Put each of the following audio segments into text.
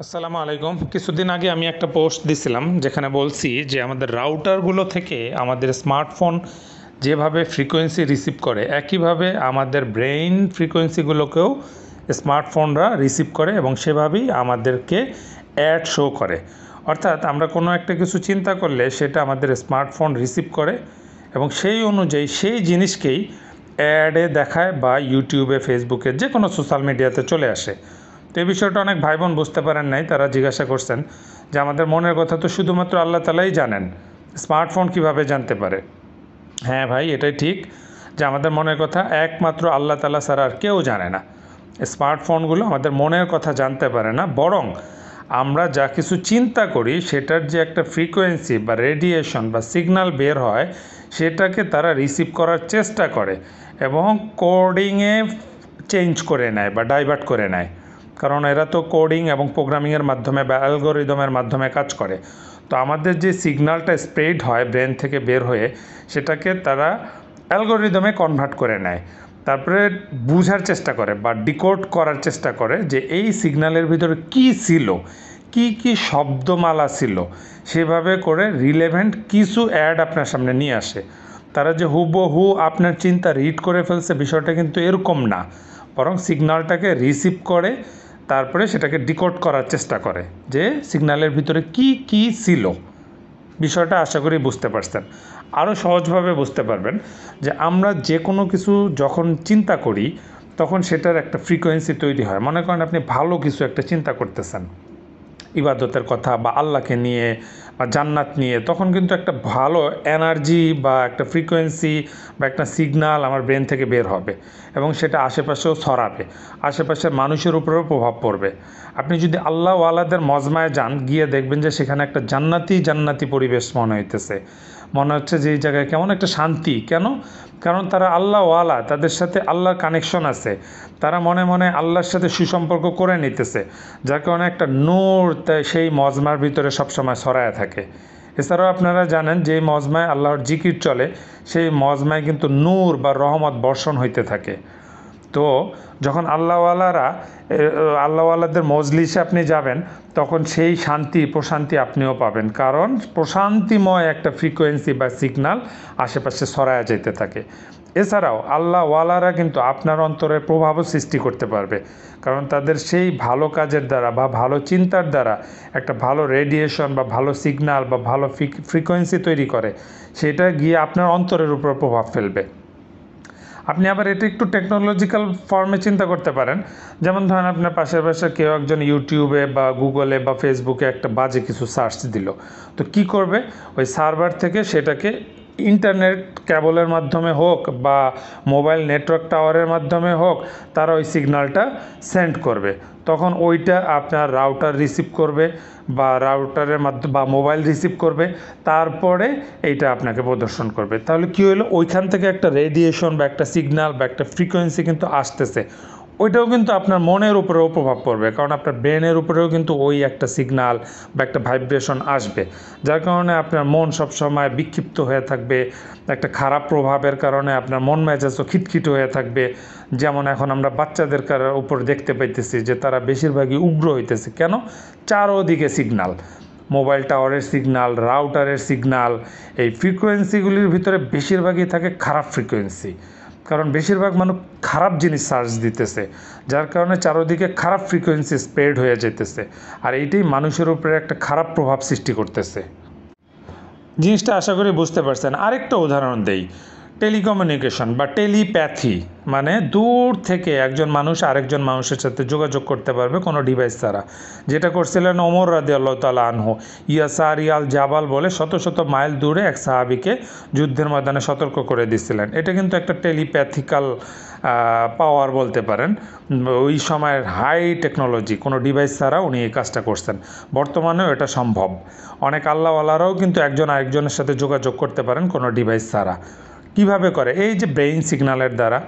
আসসালামু আলাইকুম। কিছুদিন আগে আমি একটা পোস্ট দিছিলাম যেখানে বলছি যে আমাদের রাউটারগুলো থেকে আমাদের স্মার্টফোন যেভাবে ফ্রিকোয়েন্সি রিসিভ করে একইভাবে আমাদের ব্রেইন ফ্রিকোয়েন্সিগুলোকেও স্মার্টফোনরা রিসিভ করে এবং সেভাবেই আমাদেরকে অ্যাড শো করে। অর্থাৎ আমরা কোনো একটা কিছু চিন্তা করলে সেটা আমাদের স্মার্টফোন রিসিভ করে এবং সেই অনুযায়ী সেই জিনিসকেই অ্যাডে দেখায় বা ইউটিউবে, ফেসবুকে যে কোনো সোশ্যাল মিডিয়াতে চলে আসে। তো এই বিষয়টা অনেক ভাই বোন বুঝতে পারেন নাই, তারা জিজ্ঞাসা করছেন যে আমাদের মনের কথা তো শুধুমাত্র আল্লাহ তালাই জানেন, স্মার্টফোন কিভাবে জানতে পারে? হ্যাঁ ভাই, এটাই ঠিক যে আমাদের মনের কথা একমাত্র আল্লাহ তালা ছাড়া আর কেউ জানে না। স্মার্টফোনগুলো আমাদের মনের কথা জানতে পারে না, বরং আমরা যা কিছু চিন্তা করি সেটার যে একটা ফ্রিকোয়েন্সি বা রেডিয়েশন বা সিগন্যাল বের হয় সেটাকে তারা রিসিভ করার চেষ্টা করে এবং কোডিংয়ে চেঞ্জ করে নেয় বা ডাইভার্ট করে নেয়। কারণ এরা তো কোডিং এবং প্রোগ্রামিংয়ের মাধ্যমে বা অ্যালগোরিদমের মাধ্যমে কাজ করে। তো আমাদের যে সিগন্যালটা স্প্রেড হয় ব্রেন থেকে বের হয়ে, সেটাকে তারা অ্যালগোরিদমে কনভার্ট করে নেয়। তারপরে বুঝার চেষ্টা করে বা ডিকোড করার চেষ্টা করে যে এই সিগন্যালের ভিতরে কী ছিল, কি শব্দমালা ছিল, সেভাবে করে রিলেভেন্ট কিছু অ্যাড আপনার সামনে নিয়ে আসে। তারা যে হুবহু আপনার চিন্তা রিড করে ফেলছে বিষয়টা কিন্তু এরকম না, বরং সিগন্যালটাকে রিসিভ করে তারপরে সেটাকে ডিকোড করার চেষ্টা করে যে সিগন্যালের ভিতরে কি ছিল। বিষয়টা আশা করি বুঝতে পারছেন। আরও সহজভাবে বুঝতে পারবেন যে আমরা যে কোনো কিছু যখন চিন্তা করি তখন সেটার একটা ফ্রিকোয়েন্সি তৈরি হয়। মনে করেন আপনি ভালো কিছু একটা চিন্তা করতেছেন, ইবাদতের কথা বা আল্লাহকে নিয়ে বা জান্নাত নিয়ে, তখন কিন্তু একটা ভালো এনার্জি বা একটা ফ্রিকোয়েন্সি বা একটা সিগন্যাল আমার ব্রেন থেকে বের হবে এবং সেটা আশেপাশেও ছড়াবে, আশেপাশের মানুষের উপরেও প্রভাব পড়বে। আপনি যদি আল্লাহওয়ালাদের মজমায় যান, গিয়ে দেখবেন যে সেখানে একটা জান্নাতি পরিবেশ মনে হইতেছে, মনে হচ্ছে যে এই জায়গায় কেমন একটা শান্তি। কেন? কারণ তারা আল্লাহওয়ালা, তাদের সাথে আল্লাহর কানেকশন আছে, তারা মনে মনে আল্লাহর সাথে সুসম্পর্ক করে নিতেছে, যার কারণে একটা নূর সেই মজমার ভিতরে সবসময় ছড়ায় থাকে। এছাড়াও আপনারা জানেন যে মজমায় আল্লাহর জিকির চলে, সেই মজমায় কিন্তু নূর বা রহমত বর্ষণ হইতে থাকে। তো যখন আল্লাহওয়ালাদের মজলিসে আপনি যাবেন, তখন সেই শান্তি প্রশান্তি আপনিও পাবেন, কারণ প্রশান্তিময় একটা ফ্রিকোয়েন্সি বা সিগন্যাল আশেপাশে ছড়ায় যেতে থাকে। এছাড়াও আল্লাহওয়ালারা কিন্তু আপনার অন্তরে প্রভাবও সৃষ্টি করতে পারবে, কারণ তাদের সেই ভালো কাজের দ্বারা বা ভালো চিন্তার দ্বারা একটা ভালো রেডিয়েশন বা ভালো সিগন্যাল বা ভালো ফ্রিকোয়েন্সি তৈরি করে, সেটা গিয়ে আপনার অন্তরের উপর প্রভাব ফেলবে। আপনি আবার এটা একটু টেকনোলজিক্যাল ফর্মে চিন্তা করতে পারেন। যেমন ধরেন আপনার পাশের কেউ একজন ইউটিউবে বা গুগলে বা ফেসবুকে একটা বাজে কিছু সার্চ দিল, তো কি করবে? ওই সার্ভার থেকে সেটাকে ইন্টারনেট কেবলের মাধ্যমে হোক বা মোবাইল নেটওয়ার্ক টাওয়ারের মাধ্যমে হোক, তারা ওই সিগন্যালটা সেন্ড করবে। তখন ওইটা আপনার রাউটার রিসিভ করবে বা রাউটারের মাধ্যমে বা মোবাইল রিসিভ করবে, তারপরে এইটা আপনাকে প্রদর্শন করবে। তাহলে কী হলো? ওইখান থেকে একটা রেডিয়েশন বা একটা সিগন্যাল বা একটা ফ্রিকোয়েন্সি কিন্তু আসতেছে, ওইটাও কিন্তু আপনার মনের উপরেও প্রভাব পড়বে, কারণ আপনার ব্রেনের উপরেও কিন্তু ওই একটা সিগন্যাল বা একটা ভাইব্রেশন আসবে, যার কারণে আপনার মন সবসময় বিক্ষিপ্ত হয়ে থাকবে। একটা খারাপ প্রভাবের কারণে আপনার মন মেজাজও খিটখিট হয়ে থাকবে। যেমন এখন আমরা বাচ্চাদের উপর দেখতে পাইতেছি যে তারা বেশিরভাগই উগ্র হইতেছে। কেন? চারোদিকে সিগন্যাল, মোবাইল টাওয়ারের সিগন্যাল, রাউটারের সিগন্যাল, এই ফ্রিকোয়েন্সিগুলির ভিতরে বেশিরভাগই থাকে খারাপ ফ্রিকোয়েন্সি, কারণ বেশিরভাগ মানুষ খারাপ জিনিস সার্চ দিতেছে, যার কারণে চারোদিকে খারাপ ফ্রিকোয়েন্সি স্প্রেড হয়ে যেতেছে, আর এইটাই মানুষের উপরে একটা খারাপ প্রভাব সৃষ্টি করতেছে। জিনিসটা আশা করি বুঝতে পারছেন। আরেকটা উদাহরণ দেই, টেলিকমিউনিকেশন বা টেলিপ্যাথি, মানে দূর থেকে একজন মানুষ আরেকজন মানুষের সাথে যোগাযোগ করতে পারবে কোনো ডিভাইস ছাড়া, যেটা করছিলেন ওমর রাদিয়াল্লাহু তাআলা আনহু। ইয়াসার আল জাবাল বলে শত শত মাইল দূরে এক সাহাবীকে যুদ্ধের ময়দানে সতর্ক করে দিচ্ছিলেন। এটা কিন্তু একটা টেলিপ্যাথিক্যাল পাওয়ার বলতে পারেন। ওই সময়ের হাই টেকনোলজি, কোনো ডিভাইস ছাড়া উনি এই কাজটা করছেন। বর্তমানেও এটা সম্ভব। অনেক আল্লাহওয়ালারাও কিন্তু একজন আরেকজনের সাথে যোগাযোগ করতে পারেন কোনো ডিভাইস ছাড়া। কিভাবে করে? এই যে ব্রেইন সিগন্যালের দ্বারা।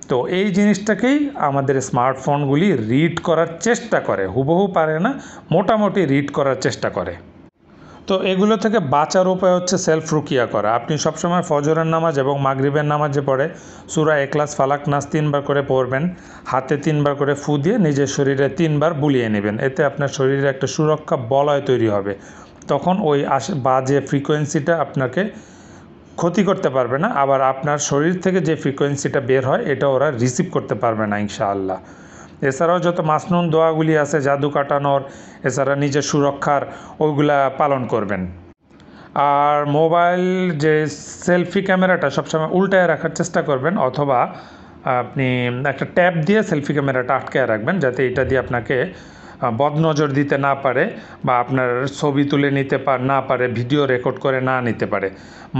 তো এই জিনিসটাকেই আমাদের স্মার্টফোনগুলি রিড করার চেষ্টা করে, হুবহু পারে না, মোটামুটি রিড করার চেষ্টা করে। তো এগুলো থেকে বাঁচার উপায় হচ্ছে সেলফ রুকিয়া করা। আপনি সবসময় ফজরের নামাজ এবং মাগরিবের নামাজে পড়ে সূরা ইখলাস, ফালাক, নাস 3 বার করে পড়বেন। হাতে 3 বার করে ফু দিয়ে নিজের শরীরে 3 বার বুলিয়ে নেবেন। এতে আপনার শরীরে একটা সুরক্ষা বলয় তৈরি হবে। তখন ওই বাজে ফ্রিকোয়েন্সিটা আপনাকে ক্ষতি করতে পারবে না। আবার আপনার শরীর থেকে যে ফ্রিকোয়েন্সিটা বের হয় এটা ওরা রিসিভ করতে পারবে না ইনশাআল্লাহ। এছাড়াও যত মাসনুন দোয়াগুলি আছে জাদু কাটানোর, এছাড়া নিজের সুরক্ষার, ওইগুলা পালন করবেন। আর মোবাইল যে সেলফি ক্যামেরাটা সবসময় উল্টায় রাখার চেষ্টা করবেন, অথবা আপনি একটা ট্যাব দিয়ে সেলফি ক্যামেরাটা আটকায় রাখবেন, যাতে এটা দিয়ে আপনাকে বদনজর দিতে না পারে বা আপনার ছবি তুলে নিতে না পারে, ভিডিও রেকর্ড করে না নিতে পারে।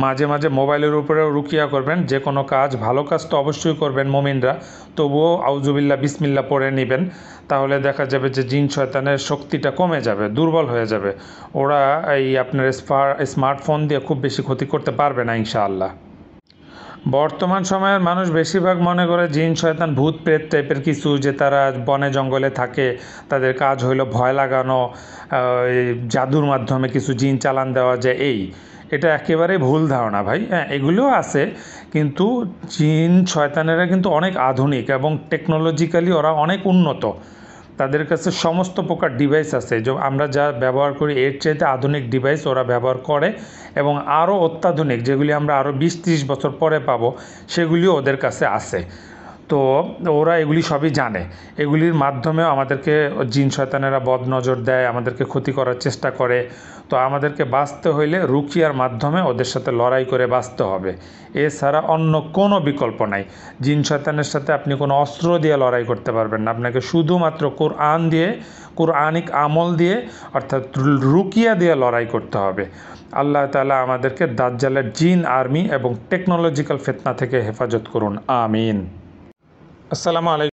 মাঝে মাঝে মোবাইলের উপরেও রুকিয়া করবেন। যে কোনো কাজ, ভালো কাজ তো অবশ্যই করবেন মুমিনরা, তবুও আউজুবিল্লাহ বিসমিল্লাহ পড়ে নেবেন। তাহলে দেখা যাবে যে জিন শয়তানের শক্তিটা কমে যাবে, দুর্বল হয়ে যাবে। ওরা এই আপনার স্মার্টফোন দিয়ে খুব বেশি ক্ষতি করতে পারবে না ইনশাআল্লাহ। বর্তমান সময়ের মানুষ বেশিরভাগ মনে করে জিন শয়তান ভূত প্রেত টাইপের কিছু, যে তারা বনে জঙ্গলে থাকে, তাদের কাজ হইলো ভয় লাগানো, এই জাদুর মাধ্যমে কিছু জিন চালান দেওয়া যায়। এটা একেবারেই ভুল ধারণা ভাই। হ্যাঁ, এগুলোও আছে, কিন্তু জিন শয়তানেরা কিন্তু অনেক আধুনিক এবং টেকনোলজিক্যালি ওরা অনেক উন্নত। তাদের কাছে সমস্ত প্রকার ডিভাইস আছে, যে আমরা যা ব্যবহার করি এর চাইতে আধুনিক ডিভাইস ওরা ব্যবহার করে, এবং আরও অত্যাধুনিক যেগুলি আমরা আরও 20-30 বছর পরে পাবো, সেগুলিও ওদের কাছে আছে। তো ওরা এগুলি সবই জানে। এগুলির মাধ্যমে আমাদেরকে জিন শয়তানেরা বদনজর দেয়, আমাদেরকে ক্ষতি করার চেষ্টা করে। তো আমাদেরকে বাঁচতে হইলে রুকিয়ার মাধ্যমে ওদের সাথে লড়াই করে বাঁচতে হবে। এছাড়া অন্য কোনো বিকল্প নাই। জিন শয়তানের সাথে আপনি কোনো অস্ত্র দিয়ে লড়াই করতে পারবেন না। আপনাকে শুধুমাত্র কোরআন দিয়ে, কোরআনিক আমল দিয়ে, অর্থাৎ রুকিয়া দিয়ে লড়াই করতে হবে। আল্লাহ তাআলা আমাদেরকে দাজ্জালের জিন আর্মি এবং টেকনোলজিক্যাল ফিতনা থেকে হেফাজত করুন, আমিন। আসসালামু আলাইকুম।